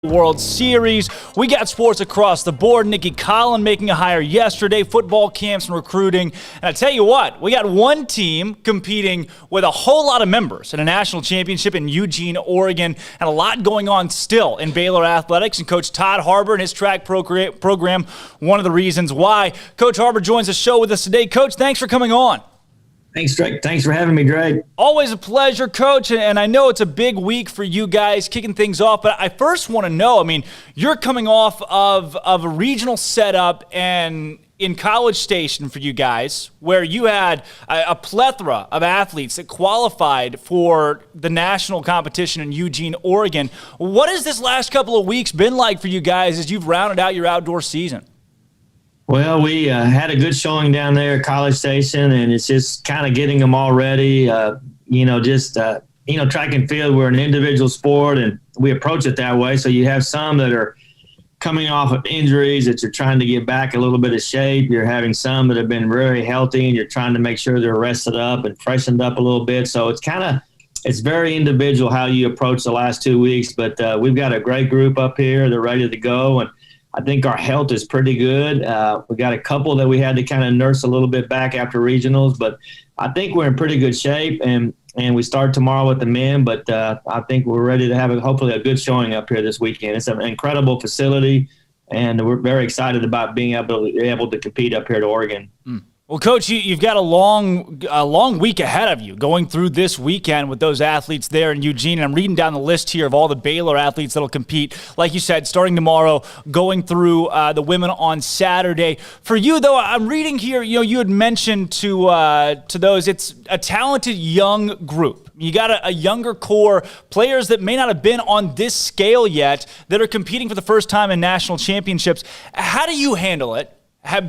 World Series. We got sports across the board. Nikki Collin making a hire yesterday, football camps and recruiting. And I tell you what, we got one team competing with a whole lot of members in a national championship in Eugene, Oregon, and a lot going on still in Baylor athletics. And Coach Todd Harbour and his track program, one of the reasons why. Coach Harbour joins the show with us today. Coach, thanks for coming on. Thanks, Drake. Thanks for having me, Drake. Always a pleasure, Coach, and I know it's a big week for you guys kicking things off, but I first want to know, you're coming off of a regional setup and in College Station for you guys, where you had a plethora of athletes that qualified for the national competition in Eugene, Oregon. What has this last couple of weeks been like for you guys as you've rounded out your outdoor season? Well, we had a good showing down there at College Station, and it's just kind of getting them all ready. Track and field, we're an individual sport, and we approach it that way. So you have some that are coming off of injuries that you're trying to get back a little bit of shape. You're having some that have been very healthy, and you're trying to make sure they're rested up and freshened up a little bit. So it's very individual how you approach the last 2 weeks. But we've got a great group up here. They're ready to go, and I think our health is pretty good. We got a couple that we had to kind of nurse a little bit back after regionals, but I think we're in pretty good shape, and we start tomorrow with the men, but I think we're ready to have hopefully a good showing up here this weekend. It's an incredible facility, and we're very excited about being able to compete up here to Oregon. Well, Coach, you've got a long week ahead of you going through this weekend with those athletes there in Eugene. And I'm reading down the list here of all the Baylor athletes that'll compete. Like you said, starting tomorrow, going through the women on Saturday. For you, though, I'm reading here, you had mentioned to those, it's a talented young group. You got a younger core, players that may not have been on this scale yet that are competing for the first time in national championships. How do you handle it?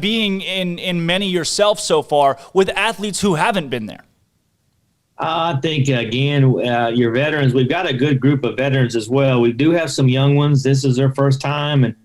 Being in many yourself so far with athletes who haven't been there? I think, again, your veterans, we've got a good group of veterans as well. We do have some young ones. This is their first time.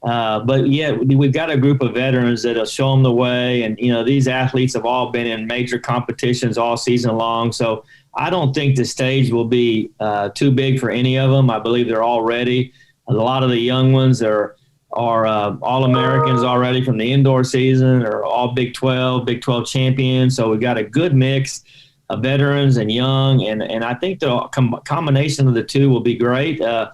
But we've got a group of veterans that'll show them the way. And, these athletes have all been in major competitions all season long. So I don't think the stage will be too big for any of them. I believe they're all ready. A lot of the young ones are All-Americans already from the indoor season, or all Big 12 champions. So we've got a good mix of veterans and young, and I think the combination of the two will be great. I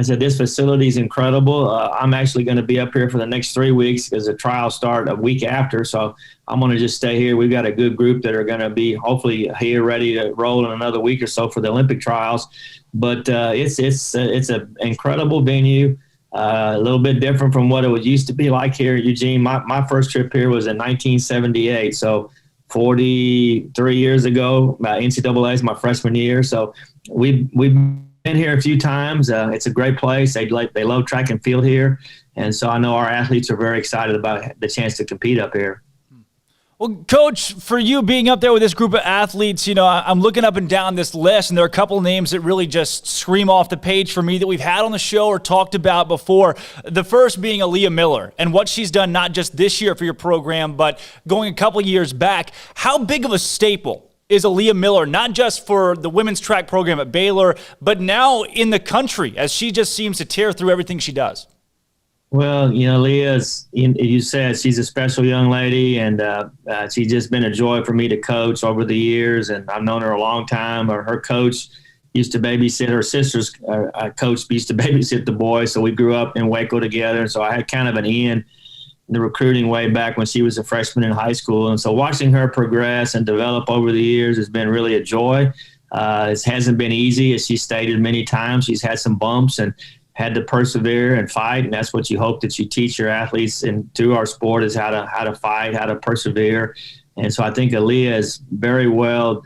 said this facility is incredible. I'm actually going to be up here for the next 3 weeks because the trials start a week after. So I'm going to just stay here. We've got a good group that are going to be hopefully here ready to roll in another week or so for the Olympic trials. But it's an incredible venue. A little bit different from what it used to be like here in Eugene. My first trip here was in 1978, so 43 years ago. NCAA is my freshman year, so we've been here a few times. It's a great place. They love track and field here, and so I know our athletes are very excited about the chance to compete up here. Well, Coach, for you being up there with this group of athletes, I'm looking up and down this list, and there are a couple of names that really just scream off the page for me that we've had on the show or talked about before. The first being Aaliyah Miller and what she's done not just this year for your program, but going a couple years back. How big of a staple is Aaliyah Miller, not just for the women's track program at Baylor, but now in the country, as she just seems to tear through everything she does? Well, Leah's, you said she's a special young lady, and she's just been a joy for me to coach over the years, and I've known her a long time. Her coach used to babysit, her sister's coach used to babysit the boys, so we grew up in Waco together, and so I had kind of an in the recruiting way back when she was a freshman in high school, and so watching her progress and develop over the years has been really a joy. It hasn't been easy, as she stated many times. She's had some bumps and had to persevere and fight, and that's what you hope that you teach your athletes and through our sport is how to fight, how to persevere. And so I think Aaliyah is very well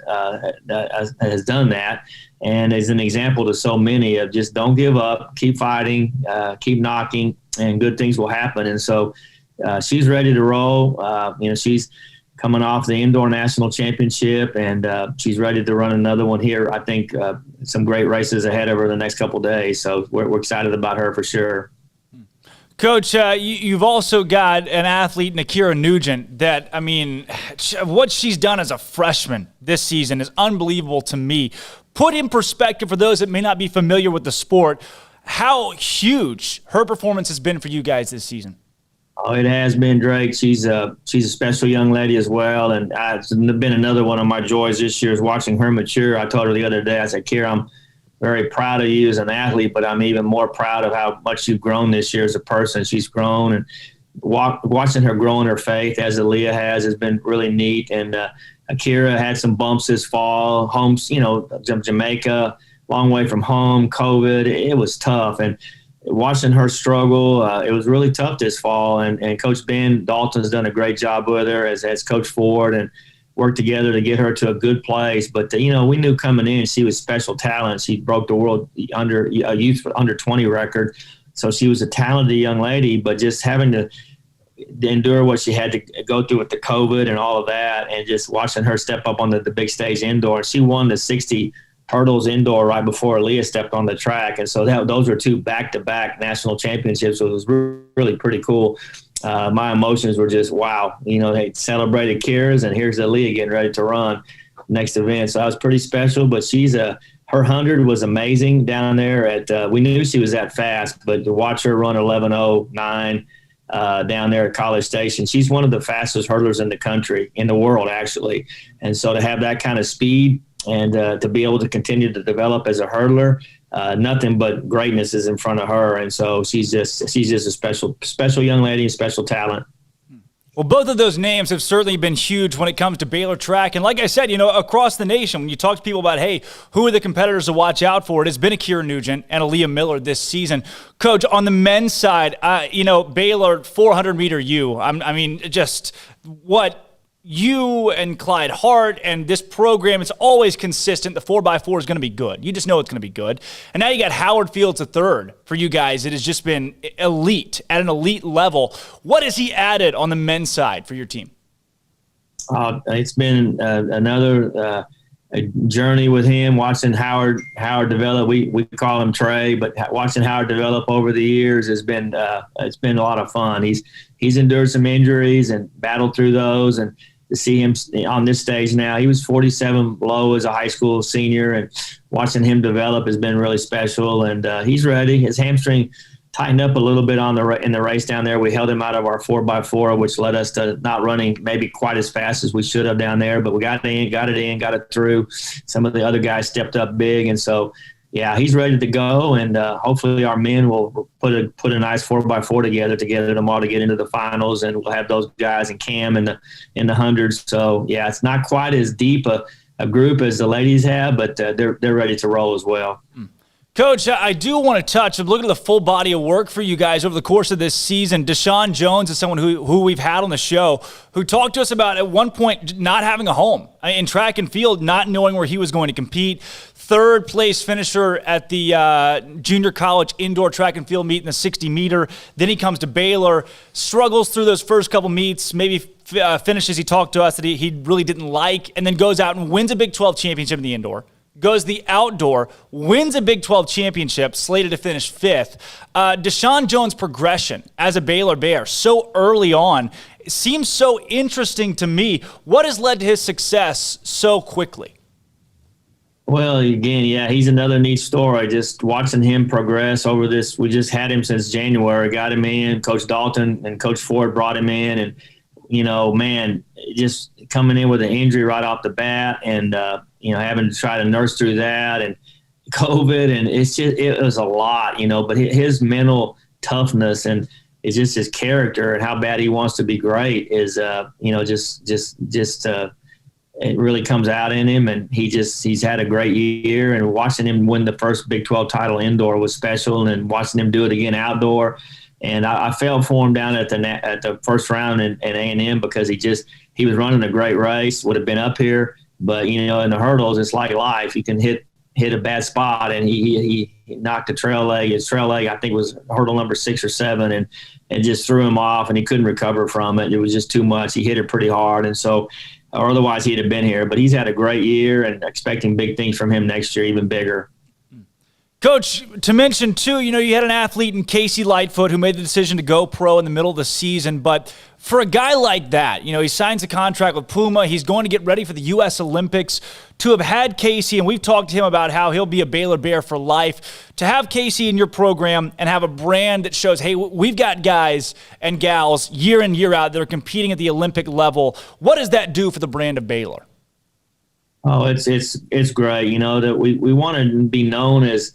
has done that, and is an example to so many of just don't give up, keep fighting, keep knocking, and good things will happen. And so she's ready to roll. She's coming off the indoor national championship, and she's ready to run another one here. I think some great races ahead of her the next couple of days. So we're excited about her for sure. Coach, you've also got an athlete, Nakira Nugent, that, what she's done as a freshman this season is unbelievable to me. Put in perspective for those that may not be familiar with the sport, how huge her performance has been for you guys this season. Oh, it has been, Drake. She's a special young lady as well, and it's been another one of my joys this year is watching her mature. I told her the other day, I said, Kira, I'm very proud of you as an athlete, but I'm even more proud of how much you've grown this year as a person. She's grown, and watching her grow in her faith, as Aaliyah has been really neat. And Akira had some bumps this fall, homes, Jamaica, long way from home, COVID. It was tough. And watching her struggle, it was really tough this fall. And Coach Ben Dalton's done a great job with her, as Coach Ford, and worked together to get her to a good place. But, we knew coming in she was special talent. She broke the world youth under 20 record. So she was a talented young lady, but just having to endure what she had to go through with the COVID and all of that, and just watching her step up on the big stage indoor. She won the 60 hurdles indoor right before Aaliyah stepped on the track. And so those were two back-to-back national championships. So it was really pretty cool. My emotions were just, wow. They celebrated Kira's, and here's Aaliyah getting ready to run next event. So that was pretty special. But her 100 was amazing down there we knew she was that fast, but to watch her run 11:09 down there at College Station, she's one of the fastest hurdlers in the world, actually. And so to have that kind of speed and to be able to continue to develop as a hurdler, nothing but greatness is in front of her. And so she's just a special young lady and special talent. Well, both of those names have certainly been huge when it comes to Baylor track. And like I said, across the nation, when you talk to people about, hey, who are the competitors to watch out for, it has been Akira Nugent and Aaliyah Miller this season. Coach, on the men's side, Baylor 400-meter U. Just what you and Clyde Hart and this program, it's always consistent. The 4x4 is going to be good. You just know it's going to be good. And now you got Howard Fields III for you guys. It has just been elite, at an elite level. What has he added on the men's side for your team? It's been another journey with him, watching Howard develop. We call him Trey, but watching Howard develop over the years has been it's been a lot of fun. He's endured some injuries and battled through those, and to see him on this stage now, he was 47 low as a high school senior, and watching him develop has been really special. And he's ready. His hamstring tightened up a little bit in the race down there. We held him out of our 4x4, which led us to not running maybe quite as fast as we should have down there. But we got it through. Some of the other guys stepped up big, and so yeah, he's ready to go. And hopefully our men will put a nice 4x4 together tomorrow to get into the finals, and we'll have those guys and Cam in the hundreds. So yeah, it's not quite as deep a group as the ladies have, but they're ready to roll as well. Coach, I do want to touch. I'm looking at the full body of work for you guys over the course of this season. Desmond Jones is someone who we've had on the show who talked to us about at one point not having a home in track and field, not knowing where he was going to compete. Third place finisher at the junior college indoor track and field meet in the 60-meter. Then he comes to Baylor, struggles through those first couple meets, maybe finishes he talked to us that he really didn't like, and then goes out and wins a Big 12 championship in the indoor. Goes the outdoor, wins a Big 12 championship, slated to finish fifth. Desmond Jones' progression as a Baylor Bear so early on seems so interesting to me. What has led to his success so quickly? Well, again, yeah, he's another neat story. Just watching him progress over this. We just had him since January, got him in. Coach Dalton and Coach Ford brought him in, and just coming in with an injury right off the bat, and having to try to nurse through that and COVID, and it was a lot, but his mental toughness and it's just his character and how bad he wants to be great is, it really comes out in him. And he's had a great year, and watching him win the first Big 12 title indoor was special, and watching him do it again outdoor. And I felt for him down at the first round in A&M because he was running a great race, would have been up here. But, in the hurdles, it's like life. You can hit a bad spot, and he knocked a trail leg. His trail leg, I think, was hurdle number 6 or 7, and just threw him off, and he couldn't recover from it. It was just too much. He hit it pretty hard, and so or otherwise he'd have been here. But he's had a great year, and expecting big things from him next year, even bigger. Coach, to mention too, you had an athlete in Casey Lightfoot who made the decision to go pro in the middle of the season, but for a guy like that, he signs a contract with Puma, he's going to get ready for the U.S. Olympics. To have had Casey, and we've talked to him about how he'll be a Baylor Bear for life, to have Casey in your program and have a brand that shows, hey, we've got guys and gals year in, year out that are competing at the Olympic level, what does that do for the brand of Baylor? Oh, it's great, that we want to be known as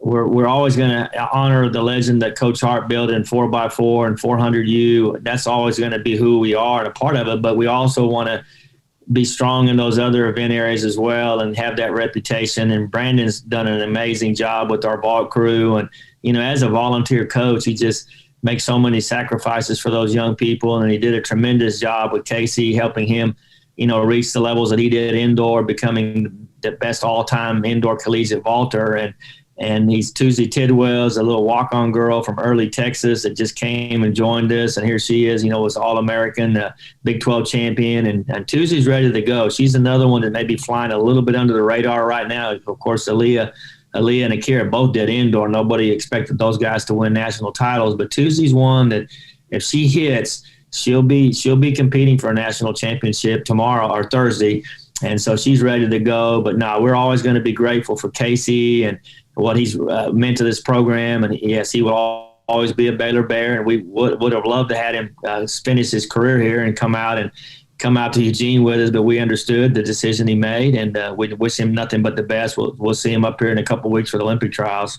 we're always going to honor the legend that Coach Hart built in 4x4 and 400U. That's always going to be who we are and a part of it. But we also want to be strong in those other event areas as well and have that reputation. And Brandon's done an amazing job with our vault crew. And, as a volunteer coach, he just makes so many sacrifices for those young people. And he did a tremendous job with Casey, helping him, reach the levels that he did indoor, becoming the best all-time indoor collegiate vaulter. And he's Tuesday Tidwell's a little walk-on girl from early Texas that just came and joined us. And here she is, was All-American, Big 12 champion. And Tuesday's ready to go. She's another one that may be flying a little bit under the radar right now. Of course, Aaliyah and Akira both did indoor. Nobody expected those guys to win national titles. But Tuesday's one that if she hits, she'll be competing for a national championship tomorrow or Thursday. And so she's ready to go. But no, we're always going to be grateful for Casey and what he's meant to this program. And yes, he will always be a Baylor Bear. And we would have loved to have him finish his career here and come out to Eugene with us. But we understood the decision he made, and we wish him nothing but the best. We'll see him up here in a couple of weeks for the Olympic trials.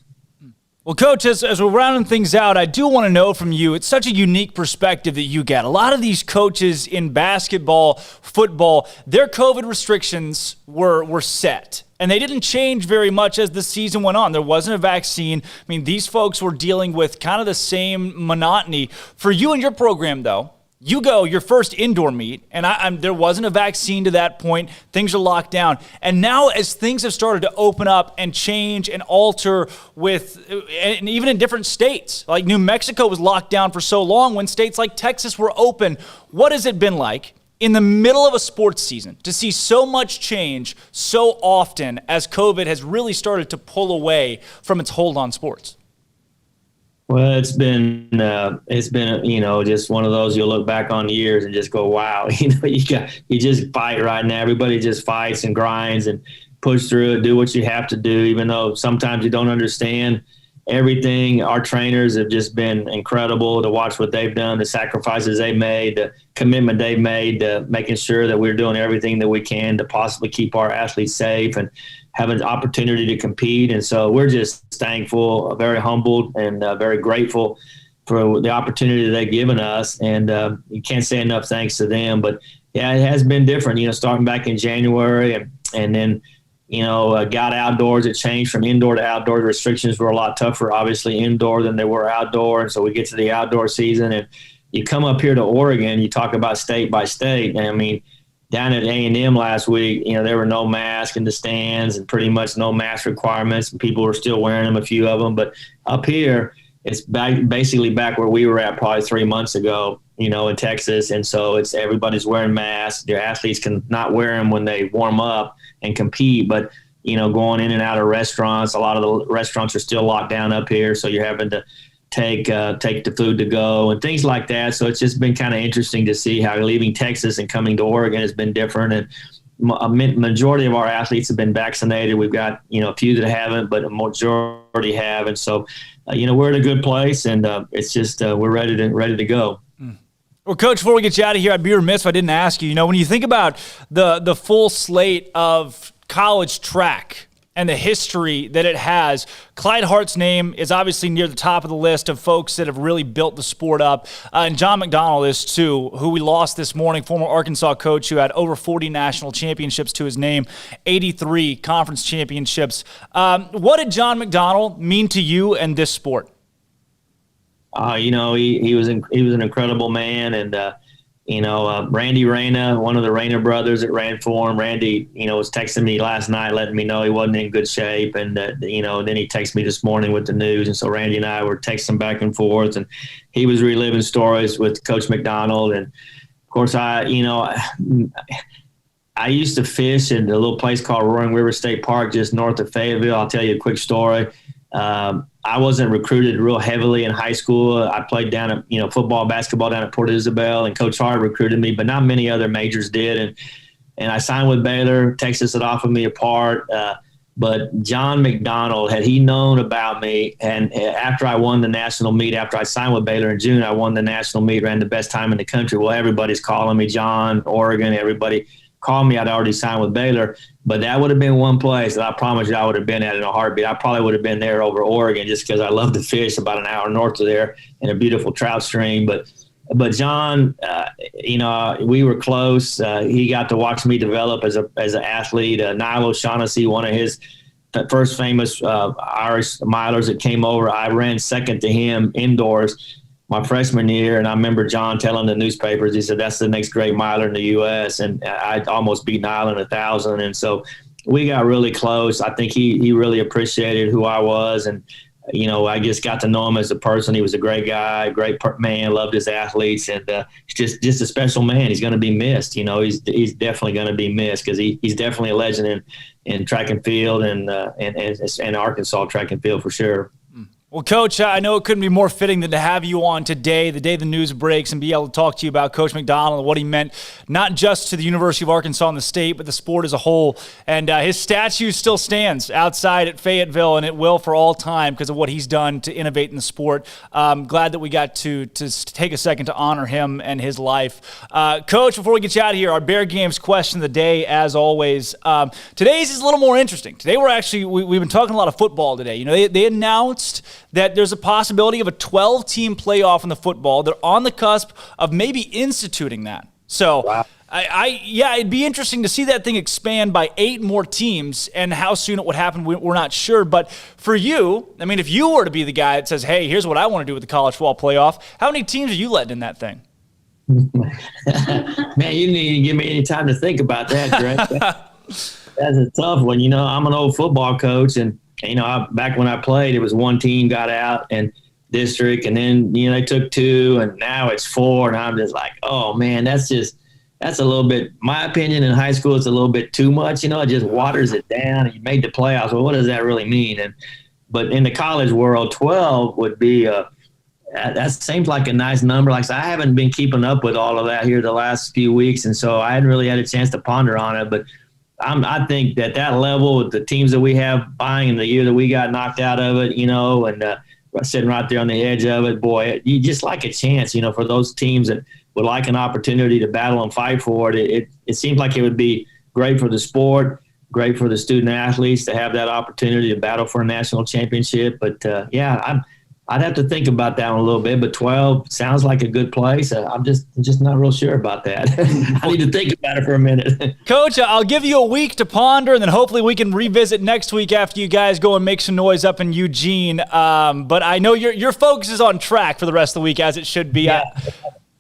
Well, Coach, as we're rounding things out, I do want to know from you, it's such a unique perspective that you get. A lot of these coaches in basketball, football, their COVID restrictions were set. And they didn't change very much as the season went on. There wasn't a vaccine. I mean, these folks were dealing with kind of the same monotony. For you and your program, though, you go your first indoor meet, and there wasn't a vaccine to that point. Things are locked down. And now as things have started to open up and change and alter and even in different states, like New Mexico was locked down for so long when states like Texas were open. What has it been like in the middle of a sports season to see so much change so often as COVID has really started to pull away from its hold on sports? Well, it's been just one of those you'll look back on years and just go, wow, you just fight right now. Everybody just fights and grinds and push through it, do what you have to do, even though sometimes you don't understand everything. Our trainers have just been incredible to watch what they've done, the sacrifices they made, the commitment they've made, to making sure that we're doing everything that we can to possibly keep our athletes safe and have an opportunity to compete. And so we're just thankful, very humbled, and very grateful for the opportunity that they've given us. And you can't say enough thanks to them. But, yeah, it has been different, starting back in January and then, got outdoors. It changed from indoor to outdoor. The restrictions were a lot tougher, obviously, indoor than they were outdoor. And so we get to the outdoor season, and you come up here to Oregon, you talk about state by state. And, I mean, down at A&M last week, there were no masks in the stands and pretty much no mask requirements. And people were still wearing them, a few of them. But up here, it's basically back where we were at probably 3 months ago, in Texas. And so everybody's wearing masks. Their athletes can not wear them when they warm up and compete. But, going in and out of restaurants, a lot of the restaurants are still locked down up here. So you're having to take the food to go and things like that. So it's just been kind of interesting to see how leaving Texas and coming to Oregon has been different. And a majority of our athletes have been vaccinated. We've got, a few that haven't, but a majority have. And so, we're in a good place, and it's just we're ready to go. Well, Coach, before we get you out of here, I'd be remiss if I didn't ask you, when you think about the full slate of college track and the history that it has, Clyde Hart's name is obviously near the top of the list of folks that have really built the sport up. And John McDonald is too, who we lost this morning, former Arkansas coach who had over 40 national championships to his name, 83 conference championships. What did John McDonald mean to you and this sport? He was an incredible man, and Randy Reyna, one of the Reyna brothers that ran for him. Randy, was texting me last night, letting me know he wasn't in good shape, and then he texted me this morning with the news, and so Randy and I were texting back and forth, and he was reliving stories with Coach McDonald, and of course I used to fish in a little place called Roaring River State Park just north of Fayetteville. I'll tell you a quick story. I wasn't recruited real heavily in high school. I played down at, football, basketball down at Port Isabel, and Coach Hart recruited me, but not many other majors did. And I signed with Baylor. Texas had offered me a part. But John McDonald, had he known about me, and after I won the national meet, after I signed with Baylor in June, I won the national meet, ran the best time in the country. Well, everybody's calling me, John, Oregon, everybody called me. I'd already signed with Baylor. But that would have been one place that I promise you I would have been at in a heartbeat. I probably would have been there over Oregon just because I love to fish about an hour north of there in a beautiful trout stream. But John, we were close. He got to watch me develop as an athlete. Niall O'Shaughnessy, one of his first famous Irish milers that came over, I ran second to him indoors my freshman year. And I remember John telling the newspapers, he said, that's the next great miler in the U.S. And I almost beat Niall in 1,000. And so we got really close. I think he really appreciated who I was. And I just got to know him as a person. He was a great guy, great man, loved his athletes, and just a special man. He's going to be missed. He's definitely going to be missed because he's definitely a legend in track and field and Arkansas track and field for sure. Well, Coach, I know it couldn't be more fitting than to have you on today, the day the news breaks, and be able to talk to you about Coach McDonald and what he meant, not just to the University of Arkansas and the state, but the sport as a whole. And his statue still stands outside at Fayetteville, and it will for all time because of what he's done to innovate in the sport. Glad that we got to take a second to honor him and his life. Coach, before we get you out of here, our Bear Games question of the day, as always. Today's is a little more interesting. Today we've been talking a lot of football today. They announced that there's a possibility of a 12-team playoff in the football. They're on the cusp of maybe instituting that. So, wow. It'd be interesting to see that thing expand by 8 more teams, and how soon it would happen, we're not sure. But for you, if you were to be the guy that says, hey, here's what I want to do with the college football playoff, how many teams are you letting in that thing? Man, you need to give me any time to think about that, Drake. That's a tough one. I'm an old football coach, and back when I played, it was one team got out and district, and then, they took 2, and now it's 4. And I'm just like, oh man, that's a little bit, my opinion, in high school, it's a little bit too much, it just waters it down, and you made the playoffs. Well, what does that really mean? But in the college world, 12 would be that seems like a nice number. Like I said, I haven't been keeping up with all of that here the last few weeks. And so I hadn't really had a chance to ponder on it, but I think that level with the teams that we have buying in the year that we got knocked out of it, and sitting right there on the edge of it, boy, you just like a chance, for those teams that would like an opportunity to battle and fight for it. It seems like it would be great for the sport, great for the student athletes to have that opportunity to battle for a national championship. But I'd have to think about that one a little bit, but 12 sounds like a good place. I'm just not real sure about that. I need to think about it for a minute. Coach, I'll give you a week to ponder, and then hopefully we can revisit next week after you guys go and make some noise up in Eugene. But I know your focus is on track for the rest of the week, as it should be. Yeah.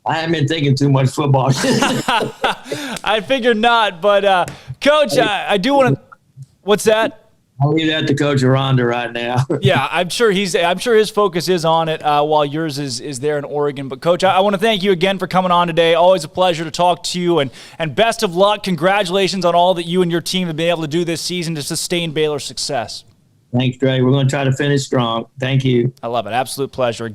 I haven't been thinking too much football. I figured not, but Coach, I do want to – what's that? I'll leave that to Coach Aranda right now. Yeah, I'm sure his focus is on it while yours is there in Oregon. But Coach, I want to thank you again for coming on today. Always a pleasure to talk to you, and best of luck. Congratulations on all that you and your team have been able to do this season to sustain Baylor's success. Thanks, Drake. We're going to try to finish strong. Thank you. I love it. Absolute pleasure.